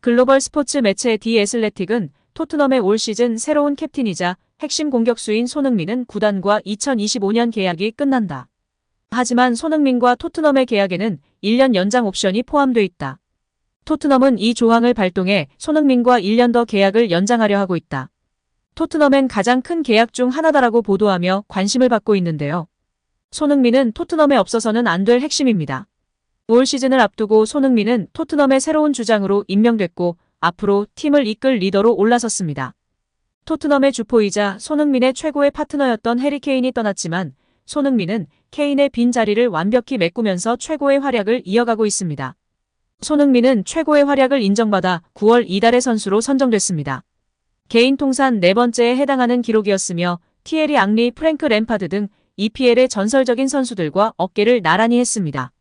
글로벌 스포츠 매체 디 애슬레틱은 토트넘의 올 시즌 새로운 캡틴이자 핵심 공격수인 손흥민은 구단과 2025년 계약이 끝난다. 하지만 손흥민과 토트넘의 계약에는 1년 연장 옵션이 포함돼 있다. 토트넘은 이 조항을 발동해 손흥민과 1년 더 계약을 연장하려 하고 있다. 토트넘은 가장 큰 계약 중 하나다라고 보도하며 관심을 받고 있는데요. 손흥민은 토트넘에 없어서는 안 될 핵심입니다. 올 시즌을 앞두고 손흥민은 토트넘의 새로운 주장으로 임명됐고 앞으로 팀을 이끌 리더로 올라섰습니다. 토트넘의 주포이자 손흥민의 최고의 파트너였던 해리 케인이 떠났지만 손흥민은 케인의 빈 자리를 완벽히 메꾸면서 최고의 활약을 이어가고 있습니다. 손흥민은 최고의 활약을 인정받아 9월 이달의 선수로 선정됐습니다. 개인 통산 4번째에 해당하는 기록이었으며 티에리 앙리, 프랭크 램파드 등 EPL의 전설적인 선수들과 어깨를 나란히 했습니다.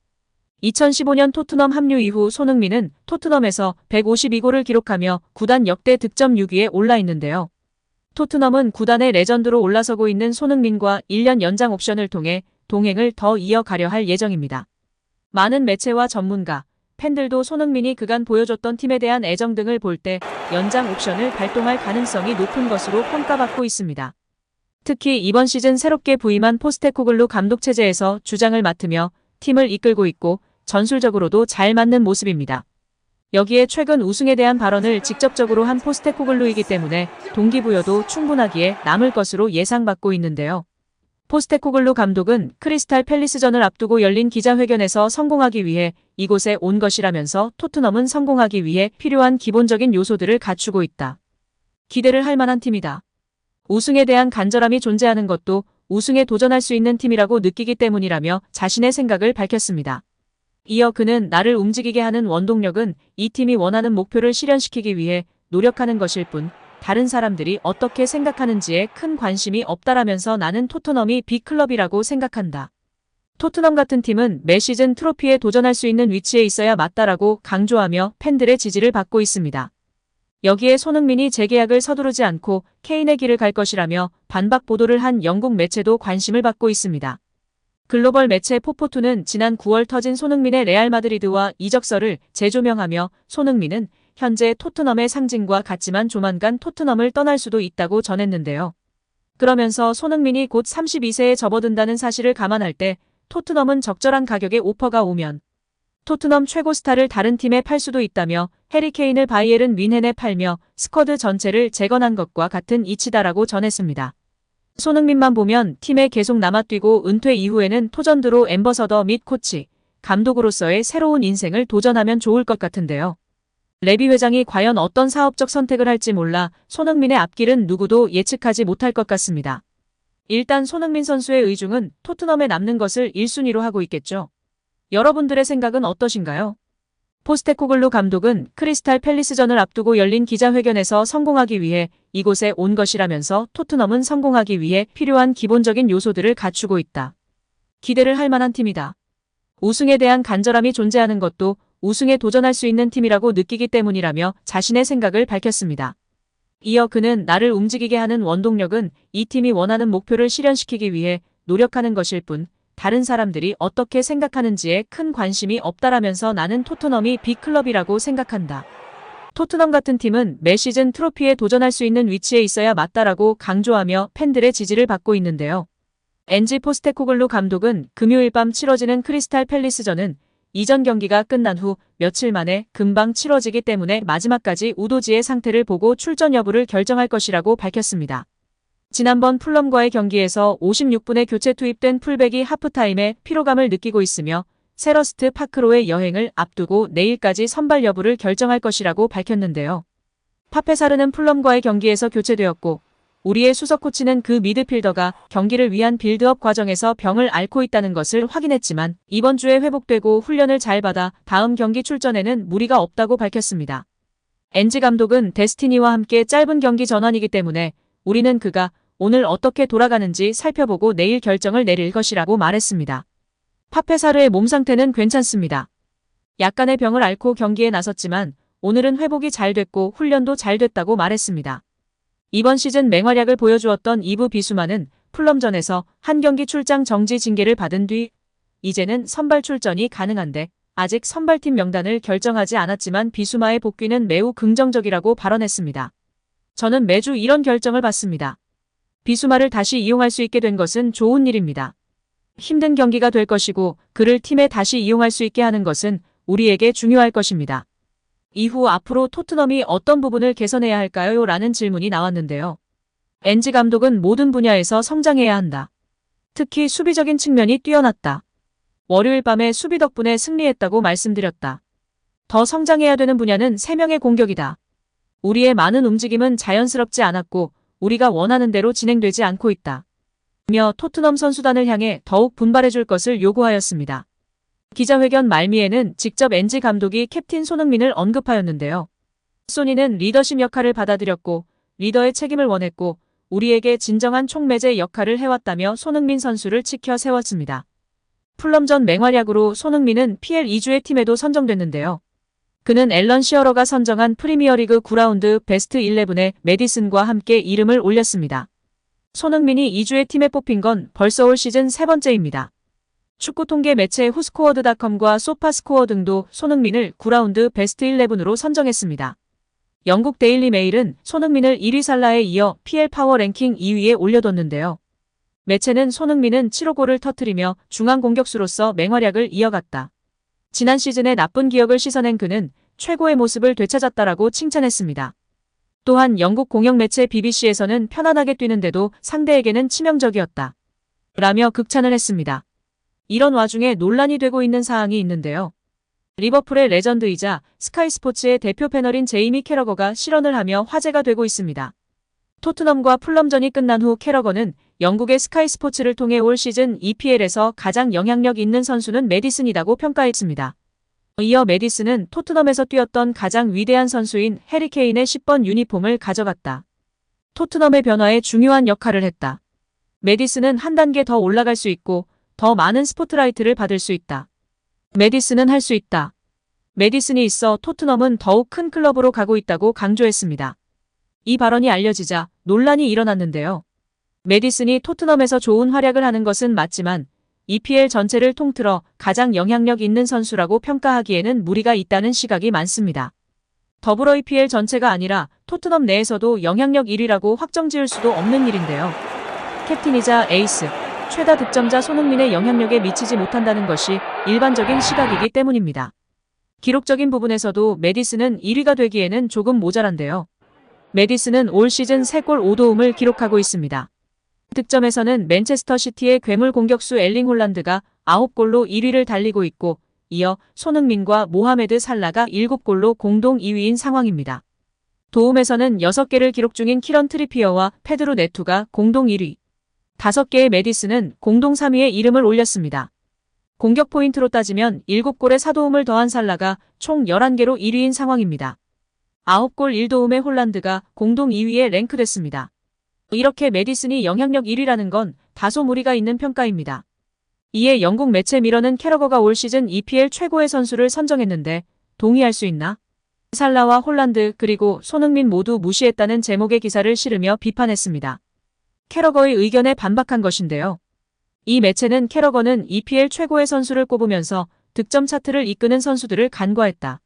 2015년 토트넘 합류 이후 손흥민은 토트넘에서 152골을 기록하며 구단 역대 득점 6위에 올라 있는데요. 토트넘은 구단의 레전드로 올라서고 있는 손흥민과 1년 연장 옵션을 통해 동행을 더 이어가려 할 예정입니다. 많은 매체와 전문가, 팬들도 손흥민이 그간 보여줬던 팀에 대한 애정 등을 볼 때 연장 옵션을 발동할 가능성이 높은 것으로 평가받고 있습니다. 특히 이번 시즌 새롭게 부임한 포스테코글루 감독 체제에서 주장을 맡으며 팀을 이끌고 있고 전술적으로도 잘 맞는 모습입니다. 여기에 최근 우승에 대한 발언을 직접적으로 한 포스테코글루이기 때문에 동기부여도 충분하기에 남을 것으로 예상받고 있는데요. 포스테코글루 감독은 크리스탈 팰리스전을 앞두고 열린 기자회견에서 성공하기 위해 이곳에 온 것이라면서 토트넘은 성공하기 위해 필요한 기본적인 요소들을 갖추고 있다. 기대를 할 만한 팀이다. 우승에 대한 간절함이 존재하는 것도 우승에 도전할 수 있는 팀이라고 느끼기 때문이라며 자신의 생각을 밝혔습니다. 이어 그는 나를 움직이게 하는 원동력은 이 팀이 원하는 목표를 실현시키기 위해 노력하는 것일 뿐 다른 사람들이 어떻게 생각하는지에 큰 관심이 없다라면서 나는 토트넘이 빅클럽이라고 생각한다. 토트넘 같은 팀은 매 시즌 트로피에 도전할 수 있는 위치에 있어야 맞다라고 강조하며 팬들의 지지를 받고 있습니다. 여기에 손흥민이 재계약을 서두르지 않고 케인의 길을 갈 것이라며 반박 보도를 한 영국 매체도 관심을 받고 있습니다. 글로벌 매체 포포투는 지난 9월 터진 손흥민의 레알 마드리드와 이적설을 재조명하며 손흥민은 현재 토트넘의 상징과 같지만 조만간 토트넘을 떠날 수도 있다고 전했는데요. 그러면서 손흥민이 곧 32세에 접어든다는 사실을 감안할 때 토트넘은 적절한 가격의 오퍼가 오면 토트넘 최고 스타를 다른 팀에 팔 수도 있다며 해리 케인을 바이에른 뮌헨에 팔며 스쿼드 전체를 재건한 것과 같은 이치다라고 전했습니다. 손흥민만 보면 팀에 계속 남아뛰고 은퇴 이후에는 토전드로 앰버서더 및 코치, 감독으로서의 새로운 인생을 도전하면 좋을 것 같은데요. 레비 회장이 과연 어떤 사업적 선택을 할지 몰라 손흥민의 앞길은 누구도 예측하지 못할 것 같습니다. 일단 손흥민 선수의 의중은 토트넘에 남는 것을 1순위로 하고 있겠죠. 여러분들의 생각은 어떠신가요? 포스테코글루 감독은 크리스탈 팰리스전을 앞두고 열린 기자회견에서 성공하기 위해 이곳에 온 것이라면서 토트넘은 성공하기 위해 필요한 기본적인 요소들을 갖추고 있다. 기대를 할 만한 팀이다. 우승에 대한 간절함이 존재하는 것도 우승에 도전할 수 있는 팀이라고 느끼기 때문이라며 자신의 생각을 밝혔습니다. 이어 그는 나를 움직이게 하는 원동력은 이 팀이 원하는 목표를 실현시키기 위해 노력하는 것일 뿐 다른 사람들이 어떻게 생각하는지에 큰 관심이 없다라면서 나는 토트넘이 빅클럽이라고 생각한다. 토트넘 같은 팀은 매 시즌 트로피에 도전할 수 있는 위치에 있어야 맞다라고 강조하며 팬들의 지지를 받고 있는데요. 엔지 포스테코글루 감독은 금요일 밤 치러지는 크리스탈 팰리스전은 이전 경기가 끝난 후 며칠 만에 금방 치러지기 때문에 마지막까지 우도지의 상태를 보고 출전 여부를 결정할 것이라고 밝혔습니다. 지난번 풀럼과의 경기에서 56분에 교체 투입된 풀백이 하프타임에 피로감을 느끼고 있으며 세러스트 파크로의 여행을 앞두고 내일까지 선발 여부를 결정할 것이라고 밝혔는데요. 파페사르는 풀럼과의 경기에서 교체되었고 우리의 수석 코치는 그 미드필더가 경기를 위한 빌드업 과정에서 병을 앓고 있다는 것을 확인했지만 이번 주에 회복되고 훈련을 잘 받아 다음 경기 출전에는 무리가 없다고 밝혔습니다. 엔지 감독은 데스티니와 함께 짧은 경기 전환이기 때문에 우리는 그가 오늘 어떻게 돌아가는지 살펴보고 내일 결정을 내릴 것이라고 말했습니다. 파페사르의 몸 상태는 괜찮습니다. 약간의 병을 앓고 경기에 나섰지만 오늘은 회복이 잘 됐고 훈련도 잘 됐다고 말했습니다. 이번 시즌 맹활약을 보여주었던 이브 비수마는 풀럼전에서 한 경기 출장 정지 징계를 받은 뒤 이제는 선발 출전이 가능한데 아직 선발팀 명단을 결정하지 않았지만 비수마의 복귀는 매우 긍정적이라고 발언했습니다. 저는 매주 이런 결정을 받습니다. 비수마를 다시 이용할 수 있게 된 것은 좋은 일입니다. 힘든 경기가 될 것이고 그를 팀에 다시 이용할 수 있게 하는 것은 우리에게 중요할 것입니다. 이후 앞으로 토트넘이 어떤 부분을 개선해야 할까요? 라는 질문이 나왔는데요. 엔지 감독은 모든 분야에서 성장해야 한다. 특히 수비적인 측면이 뛰어났다. 월요일 밤에 수비 덕분에 승리했다고 말씀드렸다. 더 성장해야 되는 분야는 3명의 공격이다. 우리의 많은 움직임은 자연스럽지 않았고 우리가 원하는 대로 진행되지 않고 있다. 며 토트넘 선수단을 향해 더욱 분발해줄 것을 요구하였습니다. 기자회견 말미에는 직접 엔지 감독이 캡틴 손흥민을 언급하였는데요. 소니는 리더십 역할을 받아들였고 리더의 책임을 원했고 우리에게 진정한 총매제 역할을 해왔다며 손흥민 선수를 치켜 세웠습니다. 풀럼전 맹활약으로 손흥민은 PL 2주의 팀에도 선정됐는데요. 그는 앨런 시어러가 선정한 프리미어리그 9라운드 베스트 11에 메디슨과 함께 이름을 올렸습니다. 손흥민이 2주의 팀에 뽑힌 건 벌써 올 시즌 3번째입니다. 축구 통계 매체 후스코어드닷컴과 소파스코어 등도 손흥민을 9라운드 베스트 11으로 선정했습니다. 영국 데일리 메일은 손흥민을 1위 살라에 이어 PL 파워 랭킹 2위에 올려뒀는데요. 매체는 손흥민은 7호 골을 터뜨리며 중앙 공격수로서 맹활약을 이어갔다. 지난 시즌의 나쁜 기억을 씻어낸 그는 최고의 모습을 되찾았다라고 칭찬했습니다. 또한 영국 공영 매체 BBC에서는 편안하게 뛰는데도 상대에게는 치명적이었다. 라며 극찬을 했습니다. 이런 와중에 논란이 되고 있는 사항이 있는데요. 리버풀의 레전드이자 스카이 스포츠의 대표 패널인 제이미 캐러거가 실언을 하며 화제가 되고 있습니다. 토트넘과 풀럼전이 끝난 후 캐러거는 영국의 스카이 스포츠를 통해 올 시즌 EPL에서 가장 영향력 있는 선수는 메디슨이라고 평가했습니다. 이어 메디슨은 토트넘에서 뛰었던 가장 위대한 선수인 해리 케인의 10번 유니폼을 가져갔다. 토트넘의 변화에 중요한 역할을 했다. 메디슨은 한 단계 더 올라갈 수 있고 더 많은 스포트라이트를 받을 수 있다. 메디슨은 할 수 있다. 메디슨이 있어 토트넘은 더욱 큰 클럽으로 가고 있다고 강조했습니다. 이 발언이 알려지자 논란이 일어났는데요. 메디슨이 토트넘에서 좋은 활약을 하는 것은 맞지만 EPL 전체를 통틀어 가장 영향력 있는 선수라고 평가하기에는 무리가 있다는 시각이 많습니다. 더불어 EPL 전체가 아니라 토트넘 내에서도 영향력 1위라고 확정지을 수도 없는 일인데요. 캡틴이자 에이스, 최다 득점자 손흥민의 영향력에 미치지 못한다는 것이 일반적인 시각이기 때문입니다. 기록적인 부분에서도 메디슨은 1위가 되기에는 조금 모자란데요. 메디슨은 올 시즌 3골 5도움을 기록하고 있습니다. 득점에서는 맨체스터 시티의 괴물 공격수 엘링 홀란드가 9골로 1위를 달리고 있고 이어 손흥민과 모하메드 살라가 7골로 공동 2위인 상황입니다. 도움에서는 6개를 기록 중인 키런 트리피어와 페드로 네투가 공동 1위, 5개의 메디슨은 공동 3위에 이름을 올렸습니다. 공격 포인트로 따지면 7골에 4도움을 더한 살라가 총 11개로 1위인 상황입니다. 9골 1도움의 홀란드가 공동 2위에 랭크됐습니다. 이렇게 메디슨이 영향력 1위라는 건 다소 무리가 있는 평가입니다. 이에 영국 매체 미러는 캐러거가 올 시즌 EPL 최고의 선수를 선정했는데 동의할 수 있나? 살라와 홀란드 그리고 손흥민 모두 무시했다는 제목의 기사를 실으며 비판했습니다. 캐러거의 의견에 반박한 것인데요. 이 매체는 캐러거는 EPL 최고의 선수를 꼽으면서 득점 차트를 이끄는 선수들을 간과했다.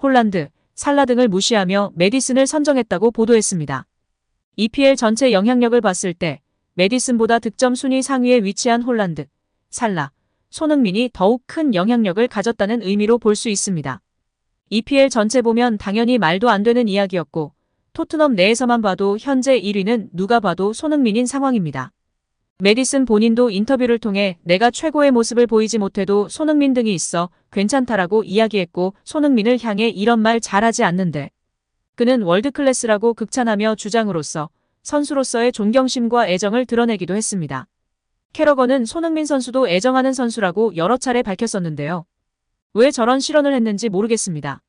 홀란드, 살라 등을 무시하며 메디슨을 선정했다고 보도했습니다. EPL 전체 영향력을 봤을 때 메디슨보다 득점 순위 상위에 위치한 홀란드, 살라, 손흥민이 더욱 큰 영향력을 가졌다는 의미로 볼 수 있습니다. EPL 전체 보면 당연히 말도 안 되는 이야기였고 토트넘 내에서만 봐도 현재 1위는 누가 봐도 손흥민인 상황입니다. 메디슨 본인도 인터뷰를 통해 내가 최고의 모습을 보이지 못해도 손흥민 등이 있어 괜찮다라고 이야기했고 손흥민을 향해 이런 말 잘하지 않는데 그는 월드클래스라고 극찬하며 주장으로서 선수로서의 존경심과 애정을 드러내기도 했습니다. 캐러거는 손흥민 선수도 애정하는 선수라고 여러 차례 밝혔었는데요. 왜 저런 실언을 했는지 모르겠습니다.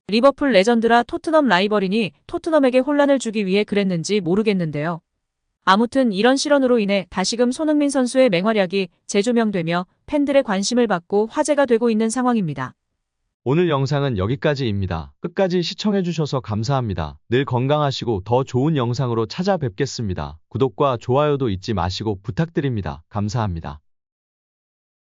리버풀 레전드라 토트넘 라이벌이니 토트넘에게 혼란을 주기 위해 그랬는지 모르겠는데요. 아무튼 이런 실언으로 인해 다시금 손흥민 선수의 맹활약이 재조명되며 팬들의 관심을 받고 화제가 되고 있는 상황입니다. 오늘 영상은 여기까지입니다. 끝까지 시청해주셔서 감사합니다. 늘 건강하시고 더 좋은 영상으로 찾아뵙겠습니다. 구독과 좋아요도 잊지 마시고 부탁드립니다. 감사합니다.